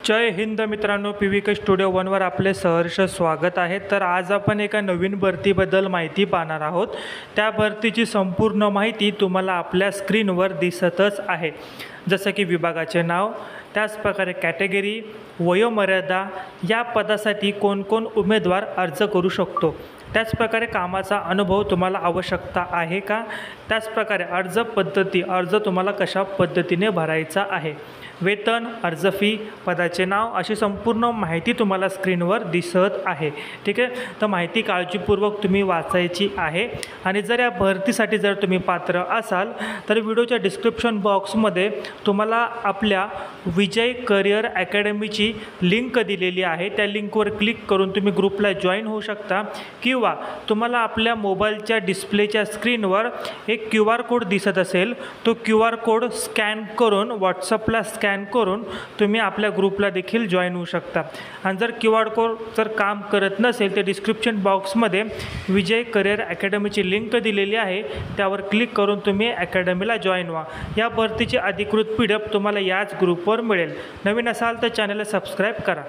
जय हिंद मित्रांनो, PVK studio 1वर आपले सहर्ष स्वागत आहे। तर आज आपण एका नवीन भरतीबद्दल माहिती पाहणार आहोत। त्या भरतीची संपूर्ण माहिती तुम्हाला आपल्या स्क्रीनवर दिसतच आहे, जसं की विभागाचे नाव, त्याच प्रकारे कॅटेगरी, वयोमर्यादा, या पदासाठी कोण कोण उमेदवार अर्ज करू शकतो, त्याच प्रकारे कामाचा अनुभव तुम्हाला आवश्यकता आहे का, त्याच प्रकारे अर्ज पद्धती, अर्ज तुम्हाला कशा पद्धतीने भरायचा आहे, वेतन, अर्ज फी, पदाचे नाव, अशी संपूर्ण माहिती तुम्हाला स्क्रीनवर दिसत आहे। ठीक आहे, तर माहिती काळजीपूर्वक तुम्ही वाचायची आहे। आणि जर या भरतीसाठी जर तुम्ही पात्र असाल तर व्हिडिओच्या डिस्क्रिप्शन बॉक्समध्ये तुम्हाला आपल्या विजय करिअर अकॅडमीची लिंक दिलेली आहे। त्या लिंकवर क्लिक करून तुम्ही ग्रुपला जॉईन होऊ शकता, किंवा तुम्हाला आपल्या मोबाईलच्या डिस्प्लेच्या स्क्रीनवर एक QR कोड दिसत असेल, तो QR कोड स्कॅन करून व्हॉट्सअपला स्कॅन करून तुम्ही आपल्या ग्रुपला देखील जॉईन होऊ शकता। आणि जर QR कोड जर काम करत नसेल तर डिस्क्रिप्शन बॉक्समध्ये विजय करिअर अकॅडमीची लिंक दिलेली आहे, त्यावर क्लिक करून तुम्ही अकॅडमीला जॉईन व्हा। या भरतीची अधिकृत PDF तुम्हाला याच ग्रुपवर मिळेल। नवीन असाल तर चॅनलला सबस्क्राईब करा।